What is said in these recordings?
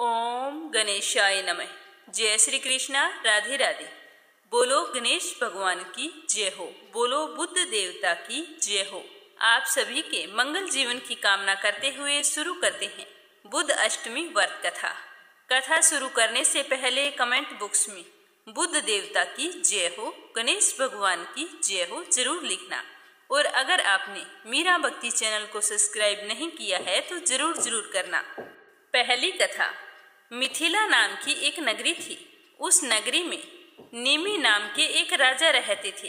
ओम गणेशाय नमः। जय श्री कृष्णा, राधे राधे। बोलो गणेश भगवान की जय हो, बोलो बुद्ध देवता की जय हो। आप सभी के मंगल जीवन की कामना करते हुए शुरू करते हैं बुद्ध अष्टमी व्रत कथा। कथा शुरू करने से पहले कमेंट बॉक्स में बुद्ध देवता की जय हो, गणेश भगवान की जय हो जरूर लिखना। और अगर आपने मीरा भक्ति चैनल को सब्सक्राइब नहीं किया है तो जरूर करना। पहली कथा। मिथिला नाम की एक नगरी थी। उस नगरी में निमि नाम के एक राजा रहते थे।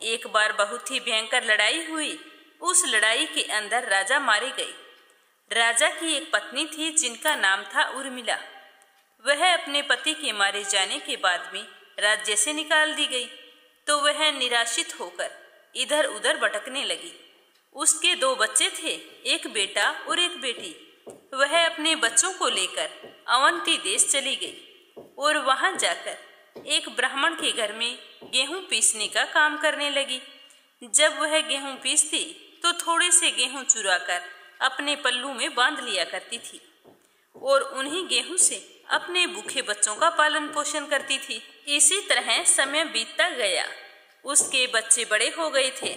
एक बार बहुत ही भयंकर लड़ाई हुई। उस लड़ाई के अंदर राजा मारे गए। राजा की एक पत्नी थी जिनका नाम था उर्मिला। वह अपने पति के मारे जाने के बाद में राज्य से निकाल दी गई तो वह निराशित होकर इधर उधर भटकने लगी। उसके 2 बच्चे थे, एक बेटा और एक बेटी। वह अपने बच्चों को लेकर अवंती देश चली गई और वहां जाकर एक ब्राह्मण के घर में गेहूं पीसने का काम करने लगी। जब वह गेहूं पीसती तो थोड़े से गेहूं चुराकर अपने पल्लू में बांध लिया करती थी और उन्हीं गेहूं से अपने भूखे बच्चों का पालन पोषण करती थी। इसी तरह समय बीतता गया। उसके बच्चे बड़े हो गए थे।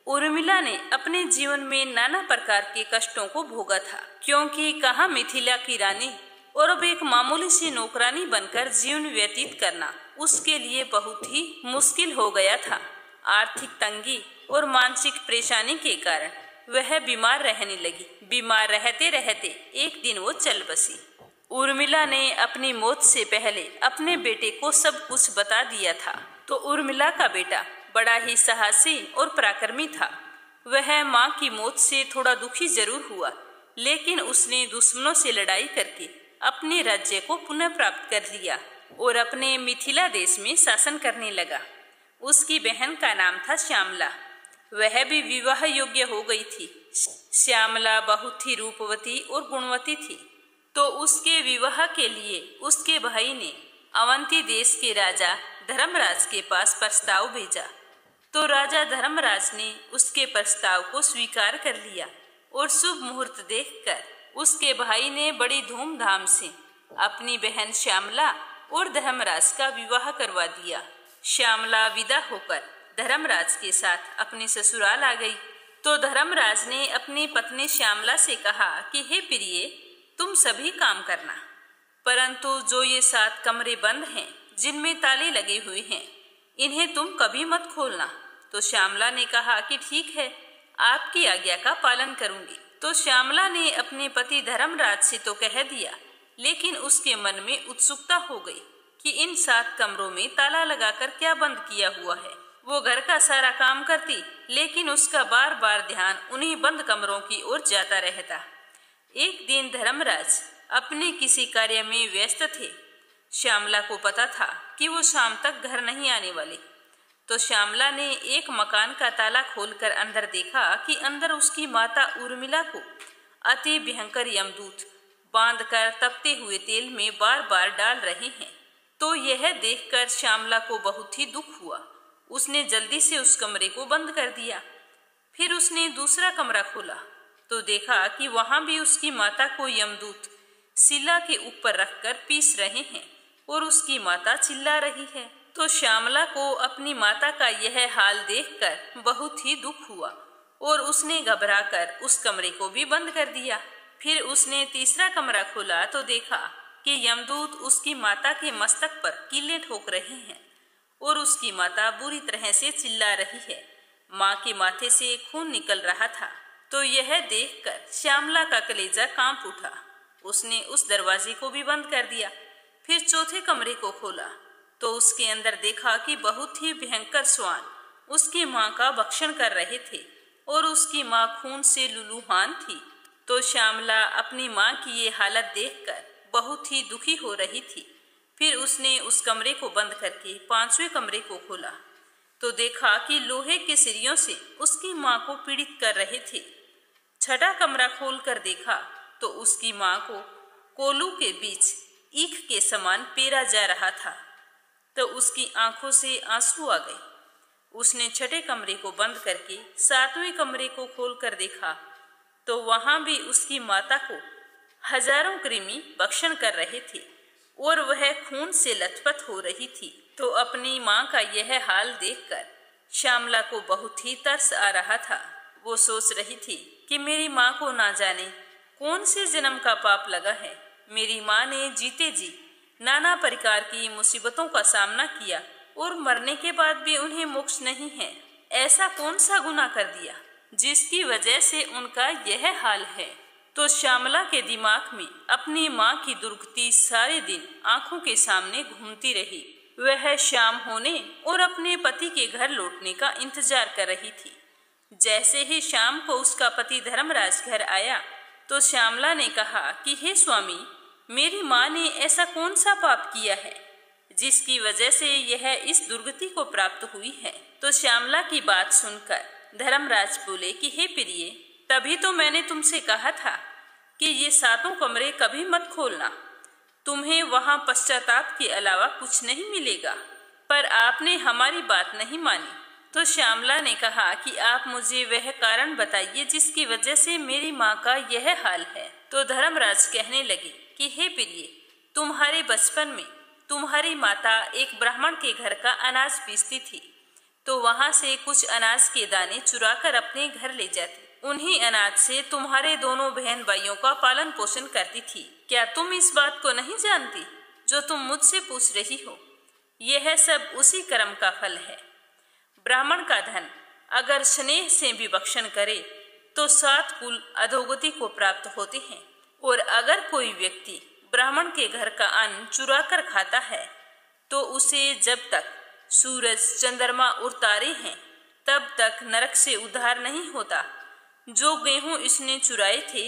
उर्मिला ने अपने जीवन में नाना प्रकार के कष्टों को भोगा था, क्योंकि कहाँ मिथिला की रानी और अब एक मामूली सी नौकरानी बनकर जीवन व्यतीत करना उसके लिए बहुत ही मुश्किल हो गया था। आर्थिक तंगी और मानसिक परेशानी के कारण वह बीमार रहने लगी। बीमार रहते रहते एक दिन वो चल बसी। उर्मिला ने अपनी मौत से पहले अपने बेटे को सब कुछ बता दिया था। तो उर्मिला का बेटा बड़ा ही साहसी और पराक्रमी था। वह माँ की मौत से थोड़ा दुखी जरूर हुआ, लेकिन उसने दुश्मनों से लड़ाई करके अपने राज्य को पुनः प्राप्त कर लिया और अपने मिथिला देश में शासन करने लगा। उसकी बहन का नाम था श्यामला। वह भी विवाह योग्य हो गई थी। श्यामला बहुत ही रूपवती और गुणवती थी। तो उसके विवाह के लिए उसके भाई ने अवंती देश के राजा धर्मराज के पास प्रस्ताव भेजा। तो राजा धर्मराज ने उसके प्रस्ताव को स्वीकार कर लिया और शुभ मुहूर्त देखकर उसके भाई ने बड़ी धूमधाम से अपनी बहन श्यामला और धर्मराज का विवाह करवा दिया। श्यामला विदा होकर धर्मराज के साथ अपने ससुराल आ गई। तो धर्मराज ने अपनी पत्नी श्यामला से कहा कि हे प्रिय, तुम सभी काम करना, परंतु जो ये 7 कमरे बंद हैं जिनमें ताले लगे हुए हैं, इन्हें तुम कभी मत खोलना। तो श्यामला ने कहा कि ठीक है, आपकी आज्ञा का पालन करूंगी। तो श्यामला ने अपने पति धर्मराज से तो कह दिया, लेकिन उसके मन में उत्सुकता हो गई कि इन 7 कमरों में ताला लगाकर क्या बंद किया हुआ है। वो घर का सारा काम करती, लेकिन उसका बार बार ध्यान उन्हीं बंद कमरों की ओर जाता रहता। एक दिन धर्मराज अपने किसी कार्य में व्यस्त थे। श्यामला को पता था कि वो शाम तक घर नहीं आने वाले। तो श्यामला ने एक मकान का ताला खोलकर अंदर देखा कि अंदर उसकी माता उर्मिला को अति भयंकर यमदूत बांधकर तपते हुए तेल में बार बार डाल रहे हैं। तो यह देखकर श्यामला को बहुत ही दुख हुआ। उसने जल्दी से उस कमरे को बंद कर दिया। फिर उसने दूसरा कमरा खोला तो देखा कि वहां भी उसकी माता को यमदूत शिला के ऊपर रखकर पीस रहे हैं और उसकी माता चिल्ला रही है। तो श्यामला को अपनी माता का यह हाल देखकर बहुत ही दुख हुआ और उसने घबराकर उस कमरे को भी बंद कर दिया। फिर उसने तीसरा कमरा खोला तो देखा कि यमदूत उसकी माता के मस्तक पर कीले ठोक रहे हैं और उसकी माता बुरी तरह से चिल्ला रही है। माँ के माथे से खून निकल रहा था। तो यह देखकर श्यामला का कलेजा कांप उठा। उसने उस दरवाजे को भी बंद कर दिया। फिर चौथे कमरे को खोला तो उसके अंदर देखा कि बहुत ही भयंकर श्वान उसकी माँ का भक्षण कर रहे थे और उसकी माँ खून से लुलुहान थी। तो श्यामला अपनी माँ की ये हालत देखकर बहुत ही दुखी हो रही थी। फिर उसने उस कमरे को बंद करके 5वें कमरे को खोला तो देखा कि लोहे के सिरियों से उसकी माँ को पीड़ित कर रहे थे। 6ठा कमरा खोलकर देखा तो उसकी माँ को कोलू के बीच ईख के समान पेरा जा रहा था। तो उसकी आंखों से आंसू आ गए। उसने 6ठे कमरे को बंद करके 7वें कमरे को खोलकर देखा तो वहां भी उसकी माता को हजारों कृमि भक्षण कर रहे थे और वह खून से लथपथ हो रही थी। तो अपनी माँ का यह हाल देखकर श्यामला को बहुत ही तरस आ रहा था। वो सोच रही थी कि मेरी माँ को ना जाने कौन से जन्म का पाप लगा है। मेरी माँ ने जीते जी नाना प्रकार की मुसीबतों का सामना किया और मरने के बाद भी उन्हें मोक्ष नहीं है। ऐसा कौन सा गुनाह कर दिया जिसकी वजह से उनका यह हाल है। तो श्यामला के दिमाग में अपनी माँ की दुर्गति सारे दिन आंखों के सामने घूमती रही। वह शाम होने और अपने पति के घर लौटने का इंतजार कर रही थी। जैसे ही शाम को उसका पति धर्मराज घर आया तो श्यामला ने कहा कि हे स्वामी, मेरी माँ ने ऐसा कौन सा पाप किया है जिसकी वजह से यह इस दुर्गति को प्राप्त हुई है। तो श्यामला की बात सुनकर धर्मराज बोले कि हे प्रिय, तभी तो मैंने तुमसे कहा था कि ये 7 कमरे कभी मत खोलना, तुम्हें वहां पश्चाताप के अलावा कुछ नहीं मिलेगा। पर आपने हमारी बात नहीं मानी। तो श्यामला ने कहा कि आप मुझे वह कारण बताइए जिसकी वजह से मेरी माँ का यह हाल है। तो धर्मराज कहने लगे कि हे प्रिय, तुम्हारे बचपन में तुम्हारी माता एक ब्राह्मण के घर का अनाज पीसती थी, तो वहां से कुछ अनाज के दाने चुराकर अपने घर ले जाती। उन्हीं अनाज से तुम्हारे दोनों बहन भाइयों का पालन पोषण करती थी। क्या तुम इस बात को नहीं जानती जो तुम मुझसे पूछ रही हो? यह सब उसी कर्म का फल है। ब्राह्मण का धन अगर स्नेह से भी भक्षण करे तो 7 कुल अधोगति को प्राप्त होते हैं, और अगर कोई व्यक्ति ब्राह्मण के घर का अन्न चुरा कर खाता है तो उसे जब तक सूरज, चंद्रमा और तारे हैं तब तक नरक से उद्धार नहीं होता। जो गेहूं इसने चुराए थे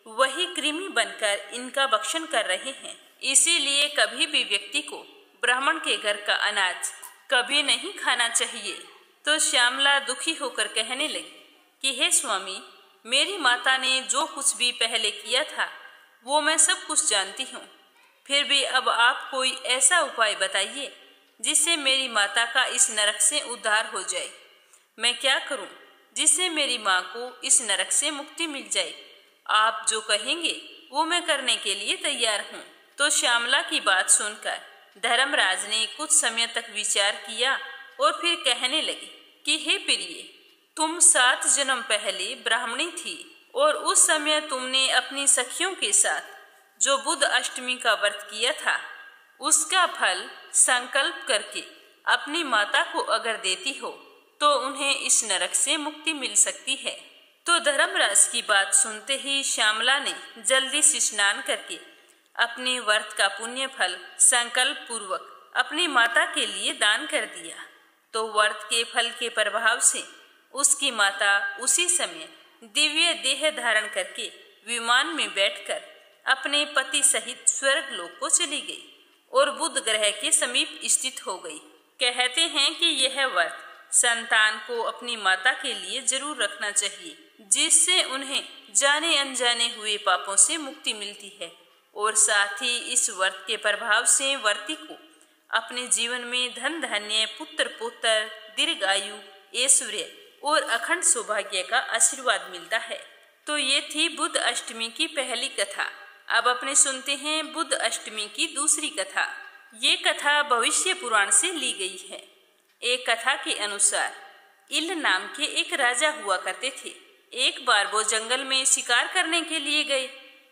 वही कृमि बनकर इनका भक्षण कर रहे हैं। इसीलिए कभी भी व्यक्ति को ब्राह्मण के घर का अनाज कभी नहीं खाना चाहिए। तो श्यामला दुखी होकर कहने लगी कि हे स्वामी, मेरी माता ने जो कुछ भी पहले किया था वो मैं सब कुछ जानती हूँ, फिर भी अब आप कोई ऐसा उपाय बताइए जिससे मेरी माता का इस नरक से उद्धार हो जाए। मैं क्या करूं जिससे मेरी माँ को इस नरक से मुक्ति मिल जाए? आप जो कहेंगे वो मैं करने के लिए तैयार हूँ। तो श्यामला की बात सुनकर धर्मराज ने कुछ समय तक विचार किया और फिर कहने लगे कि हे प्रिय, तुम 7 जन्म पहले ब्राह्मणी थी और उस समय तुमने अपनी सखियों के साथ जो बुध अष्टमी का व्रत किया था उसका फल संकल्प करके अपनी माता को अगर देती हो तो उन्हें इस नरक से मुक्ति मिल सकती है। तो धर्मराज की बात सुनते ही श्यामला ने जल्दी से स्नान करके अपने व्रत का पुण्य फल संकल्प पूर्वक अपनी माता के लिए दान कर दिया। तो व्रत के फल के प्रभाव से उसकी माता उसी समय दिव्य देह धारण करके विमान में बैठकर अपने पति सहित स्वर्ग लोक को चली गई और बुध ग्रह के समीप स्थित हो गई। कहते हैं कि यह व्रत संतान को अपनी माता के लिए जरूर रखना चाहिए, जिससे उन्हें जाने अनजाने हुए पापों से मुक्ति मिलती है, और साथ ही इस व्रत के प्रभाव से व्रती को अपने जीवन में धन धान्य, पुत्र पौत्र, दीर्घायु, ऐश्वर्य और अखंड सौभाग्य का आशीर्वाद मिलता है। तो ये थी बुध अष्टमी की पहली कथा। अब अपने सुनते हैं बुध अष्टमी की दूसरी कथा। ये कथा भविष्य पुराण से ली गई है। एक कथा के अनुसार इल नाम के एक राजा हुआ करते थे। एक बार वो जंगल में शिकार करने के लिए गए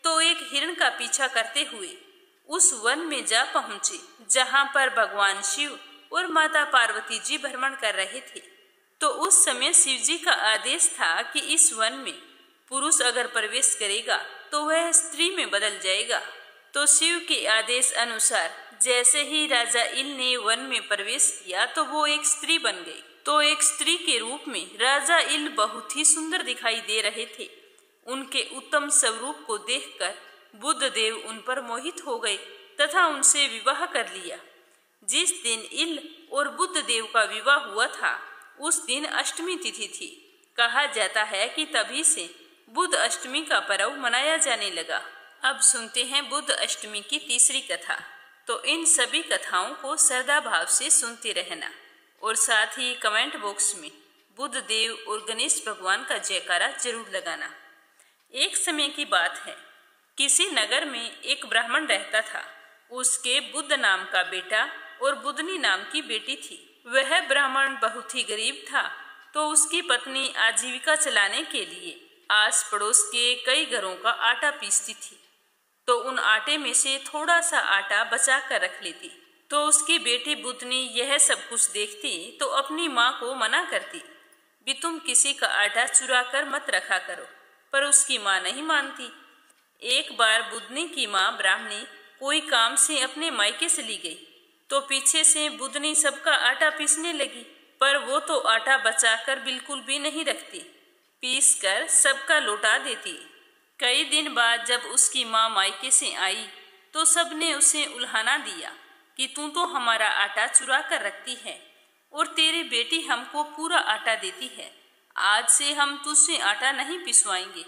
तो एक हिरण का पीछा करते हुए उस वन में जा पहुंचे जहां पर भगवान शिव और माता पार्वती जी भ्रमण कर रहे थे। तो उस समय शिव जी का आदेश था कि इस वन में पुरुष अगर प्रवेश करेगा तो वह स्त्री में बदल जाएगा। तो शिव के आदेश अनुसार जैसे ही राजा इल ने वन में प्रवेश किया तो वो एक स्त्री बन गई। तो एक स्त्री के रूप में राजा इल बहुत ही सुंदर दिखाई दे रहे थे। उनके उत्तम स्वरूप को देखकर बुध देव उन पर मोहित हो गए तथा उनसे विवाह कर लिया। जिस दिन इल और बुध देव का विवाह हुआ था उस दिन अष्टमी तिथि थी। कहा जाता है कि तभी से बुध अष्टमी का पर्व मनाया जाने लगा। अब सुनते हैं बुध अष्टमी की तीसरी कथा। तो इन सभी कथाओं को श्रद्धा भाव से सुनते रहना और साथ ही कमेंट बॉक्स में बुध देव और गणेश भगवान का जयकारा जरूर लगाना। एक समय की बात है, किसी नगर में एक ब्राह्मण रहता था। उसके बुद्ध नाम का बेटा और बुद्धनी नाम की बेटी थी। वह ब्राह्मण बहुत ही गरीब था, तो उसकी पत्नी आजीविका चलाने के लिए आस पड़ोस के कई घरों का आटा पीसती थी, तो उन आटे में से थोड़ा सा आटा बचा कर रख लेती। तो उसकी बेटी बुद्धनी यह सब कुछ देखती तो अपनी माँ को मना करती भी तुम किसी का आटा चुरा कर मत रखा करो, पर उसकी माँ नहीं मानती। एक बार बुद्धनी की माँ ब्राह्मणी कोई काम से अपने मायके से ली गई, तो पीछे से बुद्धनी सबका आटा पीसने लगी, पर वो तो आटा बचाकर बिल्कुल भी नहीं रखती, पीस कर सबका लौटा देती। कई दिन बाद जब उसकी माँ मायके से आई तो सबने उसे उल्हाना दिया कि तू तो हमारा आटा चुरा कर रखती है और तेरी बेटी हमको पूरा आटा देती है, आज से हम तुझसे आटा नहीं पिसवाएंगे।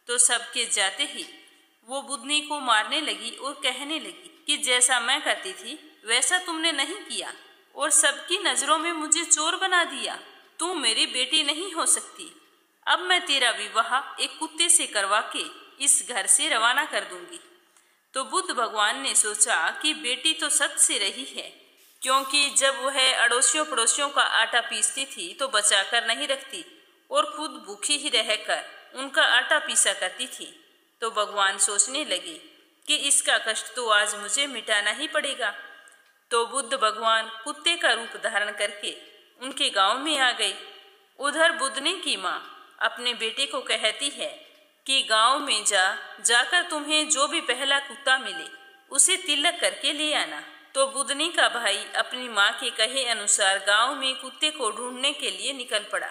तो सबके जाते ही वो बुद्धनी को मारने लगी और कहने लगी कि जैसा मैं करती थी वैसा तुमने नहीं किया और सबकी नजरों में मुझे चोर बना दिया। तू मेरी बेटी नहीं हो सकती। अब मैं तेरा विवाह एक कुत्ते से करवा के इस घर से रवाना कर दूंगी। तो बुद्ध भगवान ने सोचा कि बेटी तो सच से रही है, क्योंकि जब वह अड़ोसियों पड़ोसियों का आटा पीसती थी तो बचा कर नहीं रखती और खुद भूखी ही रहकर उनका आटा पीसा करती थी। तो भगवान सोचने लगे कि इसका कष्ट तो आज मुझे मिटाना ही पड़ेगा। तो बुद्ध भगवान कुत्ते का रूप धारण करके उनके गांव में आ गए। उधर बुद्धनी की माँ अपने बेटे को कहती है कि गांव में जाकर तुम्हें जो भी पहला कुत्ता मिले उसे तिलक करके ले आना। तो बुद्धनी का भाई अपनी माँ के कहे अनुसार गांव में कुत्ते को ढूंढने के लिए निकल पड़ा।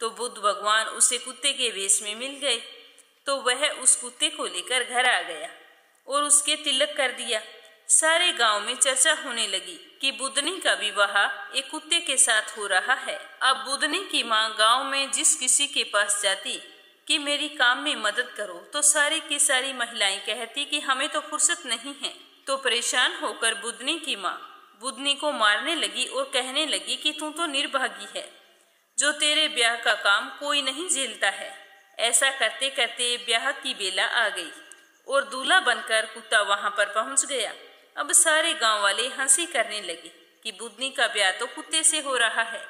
तो बुद्ध भगवान उसे कुत्ते के वेश में मिल गए, तो वह उस कुत्ते को लेकर घर आ गया और उसके तिलक कर दिया। सारे गांव में चर्चा होने लगी कि बुद्धनी का विवाह एक कुत्ते के साथ हो रहा है। अब बुद्धनी की माँ गांव में जिस किसी के पास जाती कि मेरी काम में मदद करो, तो सारी की सारी महिलाएं कहती कि हमें तो फुर्सत नहीं है। तो परेशान होकर बुद्धनी की माँ बुद्धनी को मारने लगी और कहने लगी कि तू तो निर्भागी है, जो तेरे ब्याह का काम कोई नहीं झेलता है। ऐसा करते करते ब्याह की बेला आ गई और दूल्हा बनकर कुत्ता वहां पर पहुंच गया। अब सारे गांव वाले हंसी करने लगे कि बुद्धनी का ब्याह तो कुत्ते से हो रहा है।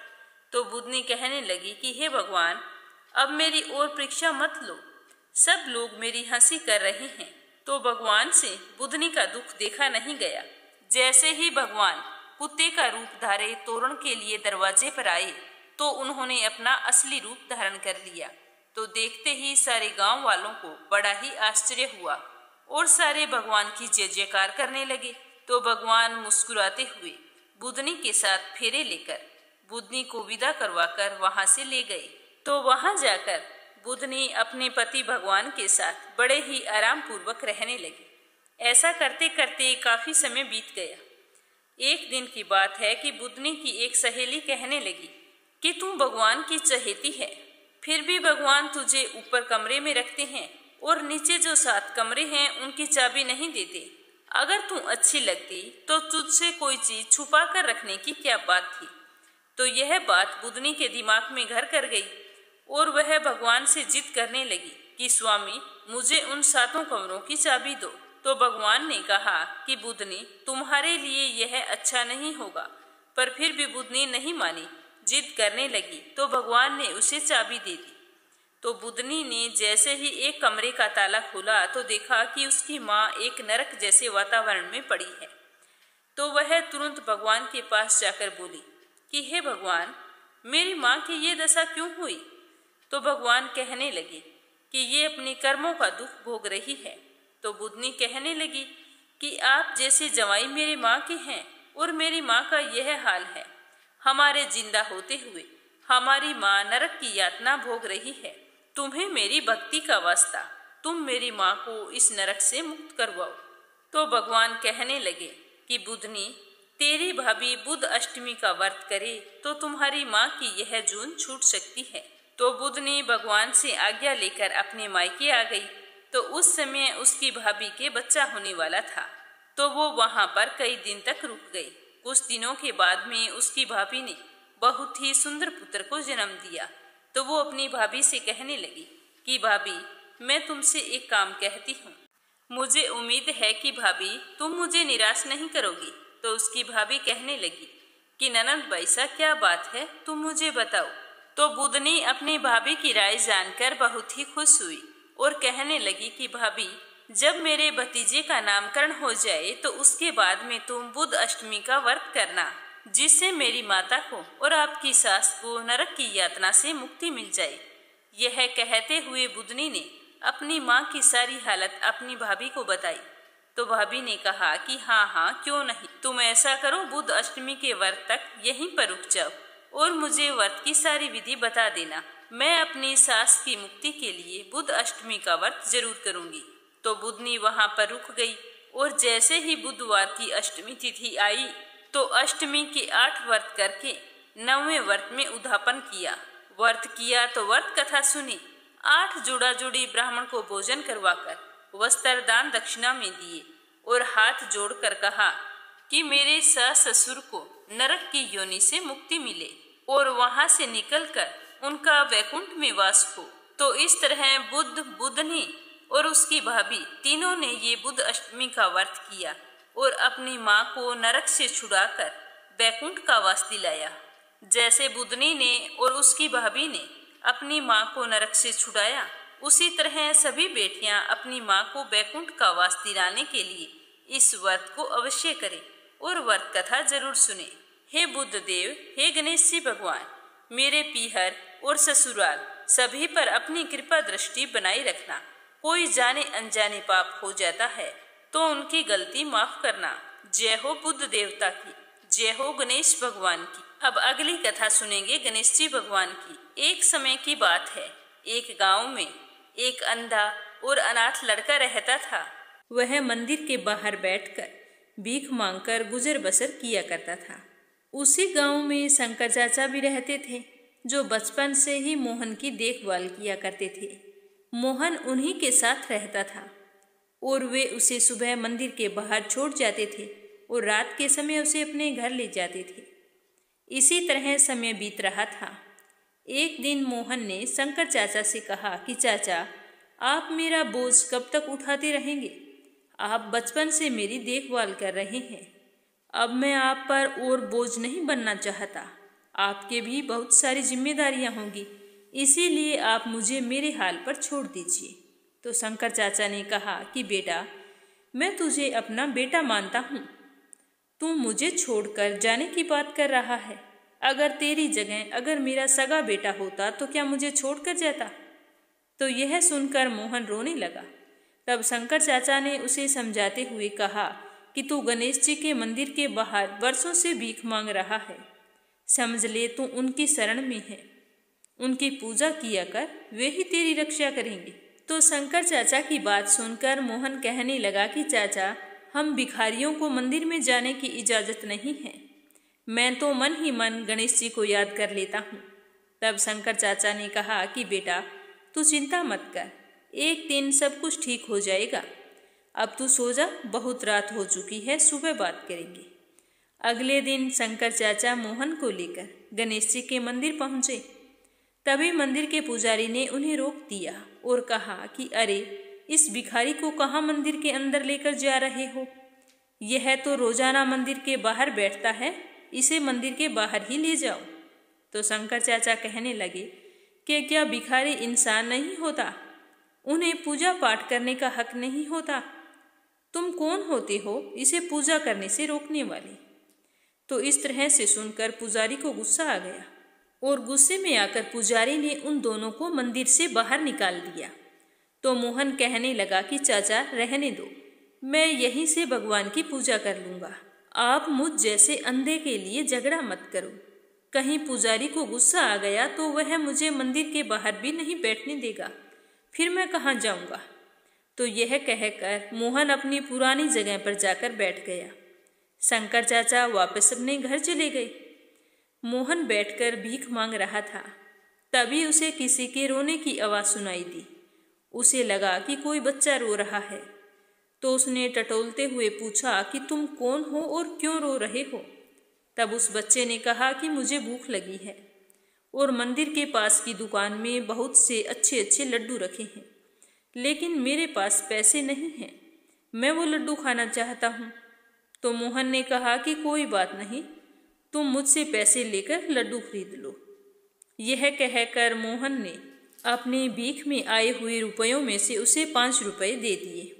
तो बुद्धनी कहने लगी कि हे भगवान, अब मेरी और परीक्षा मत लो, सब लोग मेरी हंसी कर रहे हैं। तो भगवान से बुद्धनी का दुख देखा नहीं गया। जैसे ही भगवान कुत्ते का रूप धारे तोरण के लिए दरवाजे पर आए तो उन्होंने अपना असली रूप धारण कर लिया। तो देखते ही सारे गांव वालों को बड़ा ही आश्चर्य हुआ और सारे भगवान की जय जयकार करने लगे। तो भगवान मुस्कुराते हुए बुद्धनी के साथ फेरे लेकर बुद्धनी को विदा करवाकर वहां से ले गए। तो वहां जाकर बुद्धनी अपने पति भगवान के साथ बड़े ही आराम पूर्वक रहने लगी। ऐसा करते करते काफी समय बीत गया। एक दिन की बात है कि बुद्धनी की एक सहेली कहने लगी कि तू भगवान की चहेती है, फिर भी भगवान तुझे ऊपर कमरे में रखते हैं और नीचे जो 7 कमरे हैं उनकी चाबी नहीं देते। अगर तू अच्छी लगती तो तुझसे कोई चीज छुपा कर रखने की क्या बात थी। तो यह बात बुद्धनी के दिमाग में घर कर गई और वह भगवान से जिद करने लगी कि स्वामी, मुझे उन 7 कमरों की चाबी दो। तो भगवान ने कहा कि बुद्धनी, तुम्हारे लिए यह अच्छा नहीं होगा। पर फिर भी बुद्धनी नहीं मानी, जिद करने लगी। तो भगवान ने उसे चाबी दे दी। तो बुद्धनी ने जैसे ही एक कमरे का ताला खोला तो देखा कि उसकी माँ एक नरक जैसे वातावरण में पड़ी है। तो वह तुरंत भगवान के पास जाकर बोली कि हे भगवान, मेरी माँ की ये दशा क्यों हुई। तो भगवान कहने लगे कि ये अपने कर्मों का दुख भोग रही है। तो बुद्धनी कहने लगी कि आप जैसे जवाई मेरी माँ के हैं और मेरी माँ का यह हाल है। हमारे जिंदा होते हुए हमारी माँ नरक की यातना भोग रही है। तुम्हें मेरी भक्ति का वास्ता, तुम मेरी माँ को इस नरक से मुक्त करवाओ। तो भगवान कहने लगे कि बुद्धनी, तेरी भाभी बुध अष्टमी का व्रत करे तो तुम्हारी माँ की यह जून छूट सकती है। तो बुद्धनी भगवान से आज्ञा लेकर अपने मायके आ गई। तो उस समय उसकी भाभी के बच्चा होने वाला था, तो वो वहां पर कई दिन तक रुक गई। कुछ दिनों के बाद में उसकी भाभी ने बहुत ही सुंदर पुत्र को जन्म दिया। तो वो अपनी भाभी से कहने लगी कि भाभी, मैं तुमसे एक काम कहती हूँ, मुझे उम्मीद है कि भाभी तुम मुझे निराश नहीं करोगी। तो उसकी भाभी कहने लगी कि ननद ऐसा क्या बात है, तुम मुझे बताओ। तो बुदनी अपनी भाभी की राय जानकर बहुत ही खुश हुई और कहने लगी कि भाभी, जब मेरे भतीजे का नामकरण हो जाए तो उसके बाद में तुम बुध अष्टमी का व्रत करना, जिससे मेरी माता को और आपकी सास को नरक की यातना से मुक्ति मिल जाए। यह कहते हुए बुदनी ने अपनी माँ की सारी हालत अपनी भाभी को बताई। तो भाभी ने कहा कि हाँ, क्यों नहीं, तुम ऐसा करो, बुध अष्टमी के व्रत तक यहीं पर रुक जाओ और मुझे व्रत की सारी विधि बता देना। मैं अपनी सास की मुक्ति के लिए बुध अष्टमी का व्रत जरूर करूंगी। तो बुदनी वहां पर रुक गई और जैसे ही बुधवार की अष्टमी तिथि आई तो अष्टमी के 8 व्रत करके 9वें व्रत में उद्यापन किया। व्रत किया तो व्रत कथा सुनी, 8 जोड़ा जोड़ी ब्राह्मण को भोजन करवाकर वस्त्र दान दक्षिणा में दिए और हाथ जोड़कर कहा कि मेरे सास ससुर को नरक की योनि से मुक्ति मिले और वहां से निकलकर उनका वैकुंठ में वास हो। तो इस तरह बुदनी और उसकी भाभी तीनों ने ये बुध अष्टमी का व्रत किया और अपनी माँ को नरक से छुड़ाकर वैकुंठ का वास दिलाया। जैसे बुदनी ने और उसकी भाभी ने अपनी माँ को नरक से छुड़ाया, उसी तरह सभी बेटियां अपनी माँ को वैकुंठ का वास दिलाने के लिए इस व्रत को अवश्य करें और व्रत कथा जरूर सुने। हे बुद्ध देव, हे गणेश जी भगवान, मेरे पीहर और ससुराल सभी पर अपनी कृपा दृष्टि बनाए रखना। कोई जाने अनजाने पाप हो जाता है तो उनकी गलती माफ करना। जय हो बुद्ध देवता की, जय हो गणेश भगवान की। अब अगली कथा सुनेंगे गणेश जी भगवान की। एक समय की बात है, एक गांव में एक अंधा और अनाथ लड़का रहता था। वह मंदिर के बाहर बैठकर भीख मांगकर गुजर बसर किया करता था। उसी गांव में शंकर चाचा भी रहते थे, जो बचपन से ही मोहन की देखभाल किया करते थे। मोहन उन्हीं के साथ रहता था और वे उसे सुबह मंदिर के बाहर छोड़ जाते थे और रात के समय उसे अपने घर ले जाते थे। इसी तरह समय बीत रहा था। एक दिन मोहन ने शंकर चाचा से कहा कि चाचा, आप मेरा बोझ कब तक उठाते रहेंगे? आप बचपन से मेरी देखभाल कर रहे हैं। अब मैं आप पर और बोझ नहीं बनना चाहता। आपके भी बहुत सारी जिम्मेदारियां होंगी, इसीलिए आप मुझे मेरे हाल पर छोड़ दीजिए। तो शंकर चाचा ने कहा कि बेटा, मैं तुझे अपना बेटा मानता हूँ, तू मुझे छोड़कर जाने की बात कर रहा है। अगर तेरी जगह अगर मेरा सगा बेटा होता तो क्या मुझे छोड़कर जाता? तो यह सुनकर मोहन रोने लगा। तब शंकर चाचा ने उसे समझाते हुए कहा कि तू गणेश जी के मंदिर के बाहर वर्षों से भीख मांग रहा है। समझ ले, तू उनकी शरण में है, उनकी पूजा किया कर, वे ही तेरी रक्षा करेंगे। तो शंकर चाचा की बात सुनकर मोहन कहने लगा कि चाचा, हम भिखारियों को मंदिर में जाने की इजाज़त नहीं है। मैं तो मन ही मन गणेश जी को याद कर लेता हूँ। तब शंकर चाचा ने कहा कि बेटा, तू चिंता मत कर, एक दिन सब कुछ ठीक हो जाएगा। अब तू सो जा, बहुत रात हो चुकी है, सुबह बात करेंगे। अगले दिन शंकर चाचा मोहन को लेकर गणेश जी के मंदिर पहुँचे। तभी मंदिर के पुजारी ने उन्हें रोक दिया और कहा कि अरे, इस भिखारी को कहाँ मंदिर के अंदर लेकर जा रहे हो? यह तो रोजाना मंदिर के बाहर बैठता है, इसे मंदिर के बाहर ही ले जाओ। तो शंकर चाचा कहने लगे कि क्या भिखारी इंसान नहीं होता? उन्हें पूजा पाठ करने का हक नहीं होता? तुम कौन होते हो इसे पूजा करने से रोकने वाले? तो इस तरह से सुनकर पुजारी को गुस्सा आ गया और गुस्से में आकर पुजारी ने उन दोनों को मंदिर से बाहर निकाल दिया। तो मोहन कहने लगा कि चाचा, रहने दो, मैं यहीं से भगवान की पूजा कर लूँगा। आप मुझ जैसे अंधे के लिए झगड़ा मत करो। कहीं पुजारी को गुस्सा आ गया तो वह मुझे मंदिर के बाहर भी नहीं बैठने देगा, फिर मैं कहाँ जाऊँगा। तो यह कहकर मोहन अपनी पुरानी जगह पर जाकर बैठ गया। शंकर चाचा वापस अपने घर चले गए। मोहन बैठकर भीख मांग रहा था। तभी उसे किसी के रोने की आवाज़ सुनाई दी। उसे लगा कि कोई बच्चा रो रहा है। तो उसने टटोलते हुए पूछा कि तुम कौन हो और क्यों रो रहे हो? तब उस बच्चे ने कहा कि मुझे भूख लगी है और मंदिर के पास की दुकान में बहुत से अच्छे अच्छे लड्डू रखे हैं, लेकिन मेरे पास पैसे नहीं हैं। मैं वो लड्डू खाना चाहता हूँ। तो मोहन ने कहा कि कोई बात नहीं, तुम मुझसे पैसे लेकर लड्डू खरीद लो। यह कहकर मोहन ने अपनी भीख में आए हुए रुपयों में से उसे 5 रुपये दे दिए।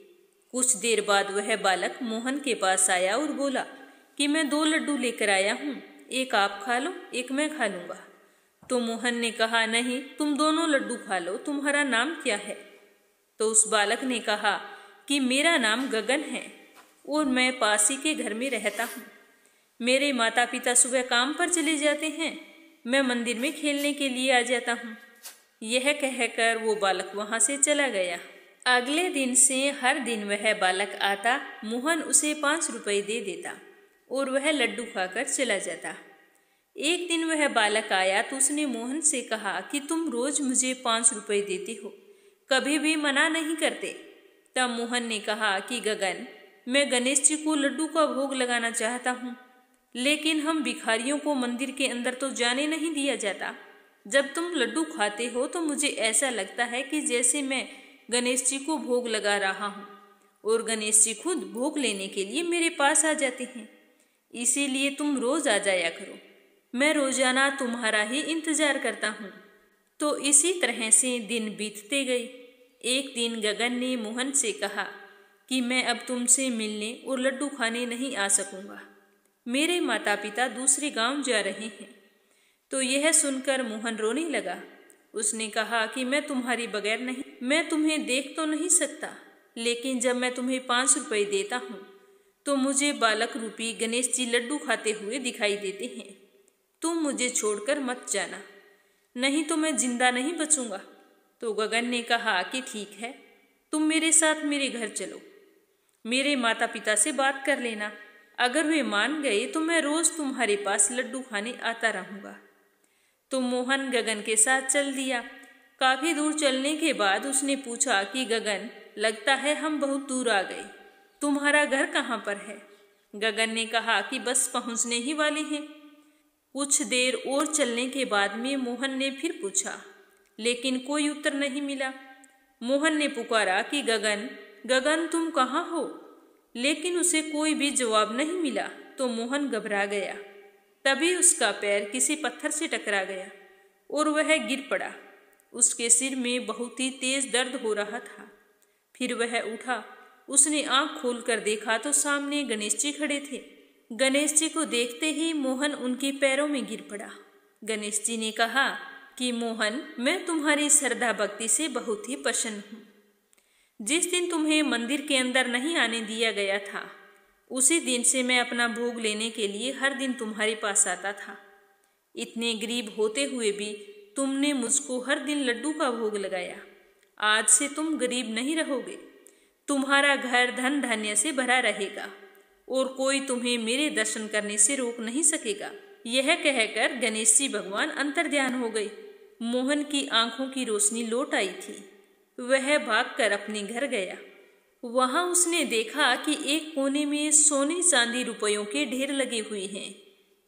कुछ देर बाद वह बालक मोहन के पास आया और बोला कि मैं 2 लड्डू लेकर आया हूँ, एक आप खा लो, एक मैं खा लूँगा। तो मोहन ने कहा, नहीं, तुम दोनों लड्डू खा लो, तुम्हारा नाम क्या है? तो उस बालक ने कहा कि मेरा नाम गगन है और मैं पास ही के घर में रहता हूँ। मेरे माता पिता सुबह काम पर चले जाते हैं, मैं मंदिर में खेलने के लिए आ जाता हूँ। यह कहकर वो बालक वहाँ से चला गया। अगले दिन से हर दिन वह बालक आता, मोहन उसे 5 रुपये दे देता और वह लड्डू खाकर चला जाता। एक दिन वह बालक आया तो उसने मोहन से कहा कि तुम रोज मुझे 5 रुपये देते हो, कभी भी मना नहीं करते। तब मोहन ने कहा कि गगन, मैं गणेश जी को लड्डू का भोग लगाना चाहता हूँ, लेकिन हम भिखारियों को मंदिर के अंदर तो जाने नहीं दिया जाता। जब तुम लड्डू खाते हो तो मुझे ऐसा लगता है कि जैसे मैं गणेश जी को भोग लगा रहा हूँ और गणेश जी खुद भोग लेने के लिए मेरे पास आ जाते हैं। इसीलिए तुम रोज आ जाया करो, मैं रोजाना तुम्हारा ही इंतजार करता हूँ। तो इसी तरह से दिन बीतते गए। एक दिन गगन ने मोहन से कहा कि मैं अब तुमसे मिलने और लड्डू खाने नहीं आ सकूँगा, मेरे माता पिता दूसरे गांव जा रहे हैं। तो यह सुनकर मोहन रोने लगा। उसने कहा कि मैं तुम्हारे बगैर नहीं, मैं तुम्हें देख तो नहीं सकता, लेकिन जब मैं तुम्हें 5 रुपये देता हूँ तो मुझे बालक रूपी गणेश जी लड्डू खाते हुए दिखाई देते हैं। तुम मुझे छोड़कर मत जाना, नहीं तो मैं जिंदा नहीं बचूंगा। तो गगन ने कहा कि ठीक है, तुम मेरे साथ मेरे घर चलो, मेरे माता पिता से बात कर लेना, अगर वे मान गए तो मैं रोज तुम्हारे पास लड्डू खाने आता रहूँगा। तो मोहन गगन के साथ चल दिया। काफ़ी दूर चलने के बाद उसने पूछा कि गगन, लगता है हम बहुत दूर आ गए, तुम्हारा घर कहाँ पर है? गगन ने कहा कि बस पहुँचने ही वाले हैं। कुछ देर और चलने के बाद में मोहन ने फिर पूछा, लेकिन कोई उत्तर नहीं मिला। मोहन ने पुकारा कि गगन, गगन तुम कहाँ हो? लेकिन उसे कोई भी जवाब नहीं मिला। तो मोहन घबरा गया। तभी उसका पैर किसी पत्थर से टकरा गया और वह गिर पड़ा। उसके सिर में बहुत ही तेज दर्द हो रहा था। फिर वह उठा, उसने आंख खोलकर देखा तो सामने गणेश जी खड़े थे। गणेश जी को देखते ही मोहन उनके पैरों में गिर पड़ा। गणेश जी ने कहा कि मोहन, मैं तुम्हारी श्रद्धा भक्ति से बहुत ही प्रसन्न हूँ। जिस दिन तुम्हें मंदिर के अंदर नहीं आने दिया गया था, उसी दिन से मैं अपना भोग लेने के लिए हर दिन तुम्हारे पास आता था। इतने गरीब होते हुए भी तुमने मुझको हर दिन लड्डू का भोग लगाया। आज से तुम गरीब नहीं रहोगे, तुम्हारा घर धन धान्य से भरा रहेगा और कोई तुम्हें मेरे दर्शन करने से रोक नहीं सकेगा। यह कहकर गणेश जी भगवान अंतर्ध्यान हो गए। मोहन की आंखों की रोशनी लौट आई थी। वह भागकर अपने घर गया। वहां उसने देखा कि एक कोने में सोने चांदी रुपयों के ढेर लगे हुए हैं।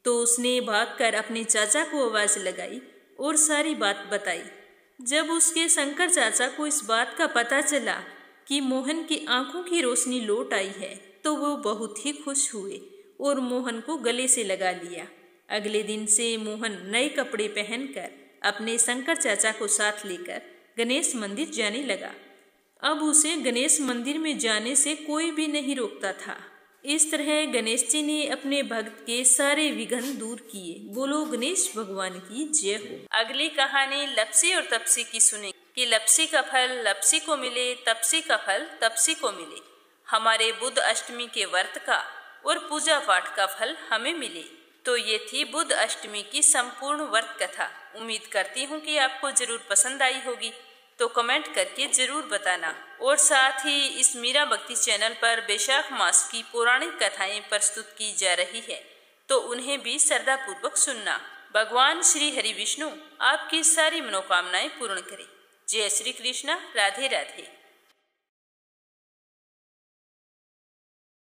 तो उसने भागकर अपने चाचा को आवाज लगाई और सारी बात बताई। जब उसके शंकर चाचा को इस बात का पता चला कि मोहन की आंखों की रोशनी लौट आई है, तो वो बहुत ही खुश हुए और मोहन को गले से लगा लिया। अगले दिन से मोहन नए कपड़े पहनकर अपने शंकर चाचा को साथ लेकर गणेश मंदिर जाने लगा। अब उसे गणेश मंदिर में जाने से कोई भी नहीं रोकता था। इस तरह गणेश जी ने अपने भक्त के सारे विघ्न दूर किए। बोलो गणेश भगवान की जय हो। अगली कहानी लपसी और तपसी की सुने कि लपसी का फल लपसी को मिले, तपसी का फल तपसी को मिले। हमारे बुद्ध अष्टमी के व्रत का और पूजा पाठ का फल हमें मिले। तो ये थी बुद्ध अष्टमी की संपूर्ण व्रत कथा। उम्मीद करती हूँ कि आपको जरूर पसंद आई होगी, तो कमेंट करके जरूर बताना। और साथ ही इस मीरा भक्ति चैनल पर बैशाख मास की पौराणिक कथाएं प्रस्तुत की जा रही है, तो उन्हें भी श्रद्धा पूर्वक सुनना। भगवान श्री हरि विष्णु आपकी सारी मनोकामनाएं पूर्ण करे। जय श्री कृष्णा। राधे राधे।